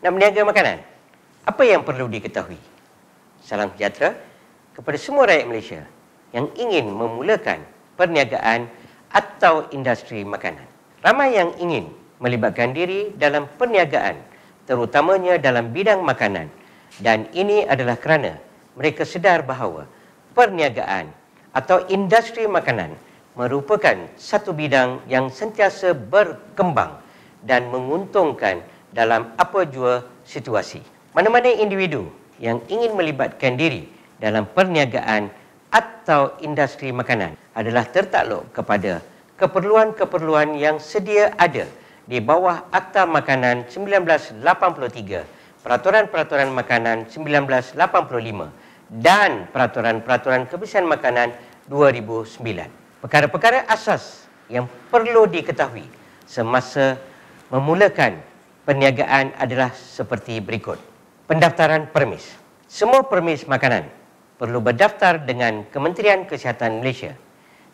nak berniaga makanan, apa yang perlu diketahui? Salam sejahtera kepada semua rakyat Malaysia yang ingin memulakan perniagaan atau industri makanan. Ramai yang ingin melibatkan diri dalam perniagaan, terutamanya dalam bidang makanan, dan ini adalah kerana mereka sedar bahawa perniagaan atau industri makanan merupakan satu bidang yang sentiasa berkembang dan menguntungkan dalam apa jua situasi. Mana-mana individu yang ingin melibatkan diri dalam perniagaan atau industri makanan adalah tertakluk kepada keperluan-keperluan yang sedia ada di bawah Akta Makanan 1983, Peraturan-Peraturan Makanan 1985 dan Peraturan-Peraturan Kebersihan Makanan 2009. Perkara-perkara asas yang perlu diketahui semasa memulakan perniagaan adalah seperti berikut. Pendaftaran permis. Semua permis makanan perlu berdaftar dengan Kementerian Kesihatan Malaysia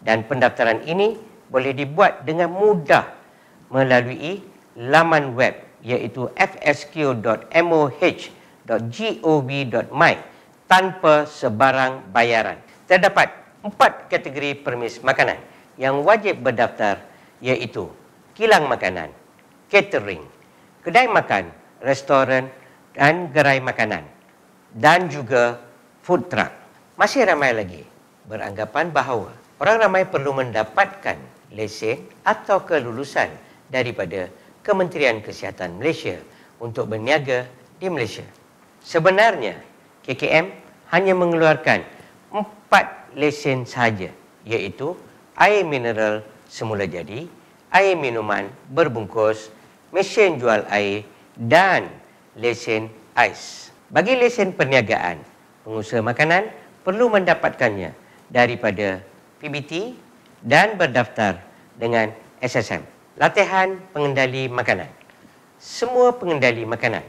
dan pendaftaran ini boleh dibuat dengan mudah melalui laman web iaitu fsq.moh.gov.my tanpa sebarang bayaran. Terdapat 4 kategori permis makanan yang wajib berdaftar iaitu kilang makanan, catering, kedai makan, restoran dan gerai makanan dan juga food truck. Masih ramai lagi beranggapan bahawa orang ramai perlu mendapatkan lesen atau kelulusan daripada Kementerian Kesihatan Malaysia untuk berniaga di Malaysia. Sebenarnya, KKM hanya mengeluarkan 4 lesen sahaja, iaitu air mineral semula jadi, air minuman berbungkus, mesin jual air dan lesen ais. Bagi lesen perniagaan, pengusaha makanan perlu mendapatkannya daripada PBT dan berdaftar dengan SSM. Latihan pengendali makanan. Semua pengendali makanan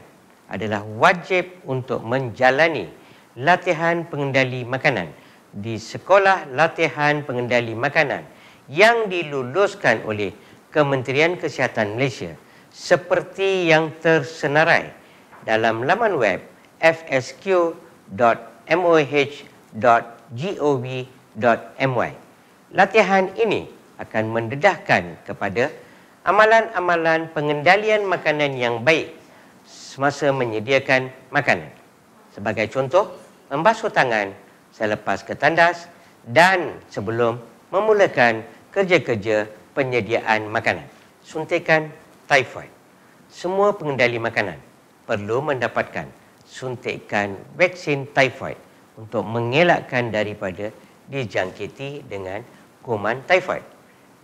adalah wajib untuk menjalani latihan pengendali makanan di Sekolah Latihan Pengendali Makanan yang diluluskan oleh Kementerian Kesihatan Malaysia seperti yang tersenarai dalam laman web fsq.moh.gov.my. Latihan ini akan mendedahkan kepada amalan-amalan pengendalian makanan yang baik semasa menyediakan makanan. Sebagai contoh, membasuh tangan selepas ke tandas dan sebelum memulakan kerja-kerja penyediaan makanan. Suntikan typhoid. Semua pengendali makanan perlu mendapatkan suntikan vaksin typhoid untuk mengelakkan daripada dijangkiti dengan kuman typhoid.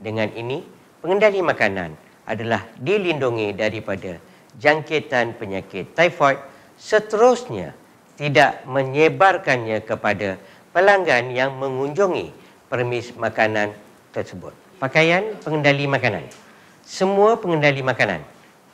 Dengan ini, pengendali makanan adalah dilindungi daripada jangkitan penyakit typhoid, seterusnya tidak menyebarkannya kepada pelanggan yang mengunjungi permis makanan tersebut. Pakaian pengendali makanan. Semua pengendali makanan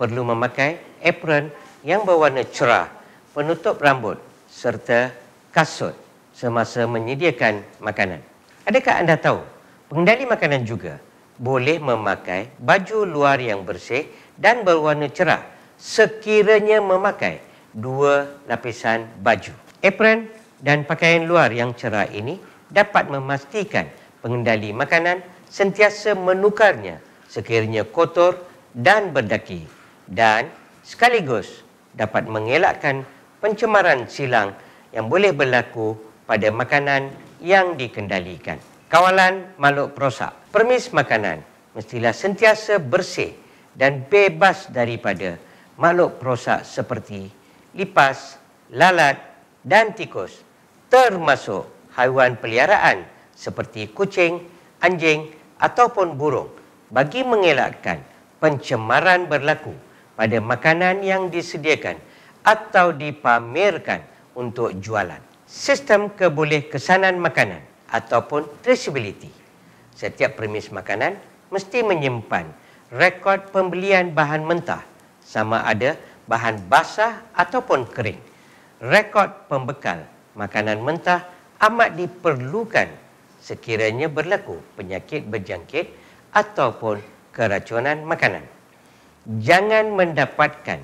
perlu memakai apron yang berwarna cerah, penutup rambut serta kasut semasa menyediakan makanan. Adakah anda tahu, pengendali makanan juga boleh memakai baju luar yang bersih dan berwarna cerah sekiranya memakai 2 lapisan baju. Apron dan pakaian luar yang cerah ini dapat memastikan pengendali makanan sentiasa menukarnya sekiranya kotor dan berdaki dan sekaligus dapat mengelakkan pencemaran silang yang boleh berlaku pada makanan yang dikendalikan. Kawalan makhluk perosak. Permis makanan mestilah sentiasa bersih dan bebas daripada makhluk perosak seperti lipas, lalat dan tikus, termasuk haiwan peliharaan seperti kucing, anjing ataupun burung, bagi mengelakkan pencemaran berlaku pada makanan yang disediakan atau dipamerkan untuk jualan. Sistem kebolehkesanan makanan ataupun traceability. Setiap permis makanan mesti menyimpan rekod pembelian bahan mentah, sama ada bahan basah ataupun kering. Rekod pembekal makanan mentah amat diperlukan sekiranya berlaku penyakit berjangkit ataupun keracunan makanan. Jangan mendapatkan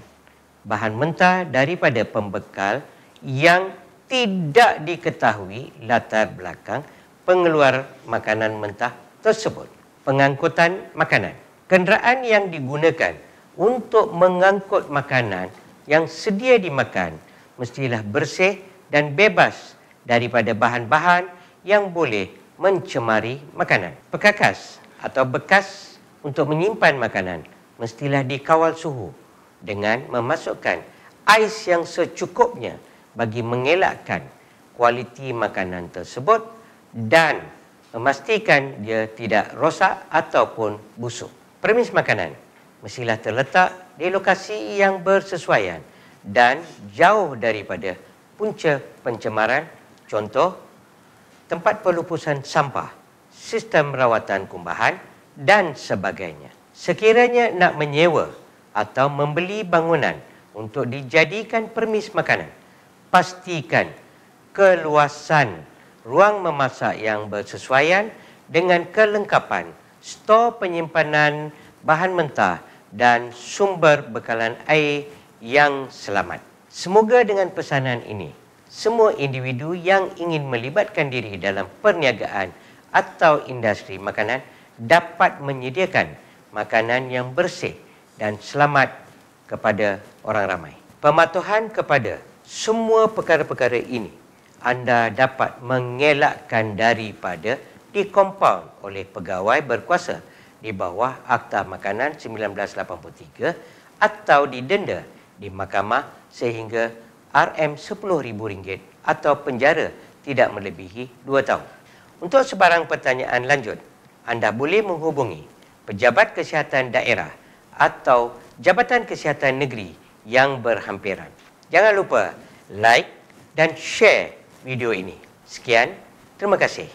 bahan mentah daripada pembekal yang tidak diketahui latar belakang pengeluar makanan mentah tersebut. Pengangkutan makanan. Kenderaan yang digunakan untuk mengangkut makanan yang sedia dimakan mestilah bersih dan bebas daripada bahan-bahan yang boleh mencemari makanan. Perkakas atau bekas untuk menyimpan makanan mestilah dikawal suhu dengan memasukkan ais yang secukupnya bagi mengelakkan kualiti makanan tersebut dan memastikan dia tidak rosak ataupun busuk. Premis makanan mestilah terletak di lokasi yang bersesuaian dan jauh daripada punca pencemaran, contoh tempat pelupusan sampah, sistem rawatan kumbahan dan sebagainya. Sekiranya nak menyewa atau membeli bangunan untuk dijadikan permis makanan, pastikan keluasan ruang memasak yang bersesuaian dengan kelengkapan stor penyimpanan bahan mentah dan sumber bekalan air yang selamat. Semoga dengan pesanan ini, semua individu yang ingin melibatkan diri dalam perniagaan atau industri makanan dapat menyediakan makanan yang bersih dan selamat kepada orang ramai. Pematuhan kepada semua perkara-perkara ini anda dapat mengelakkan daripada dikompaun oleh pegawai berkuasa di bawah Akta Makanan 1983 atau didenda di mahkamah sehingga RM10,000 atau penjara tidak melebihi 2 tahun. Untuk sebarang pertanyaan lanjut, anda boleh menghubungi Pejabat Kesihatan Daerah atau Jabatan Kesihatan Negeri yang berhampiran. Jangan lupa like dan share video ini. Sekian, terima kasih.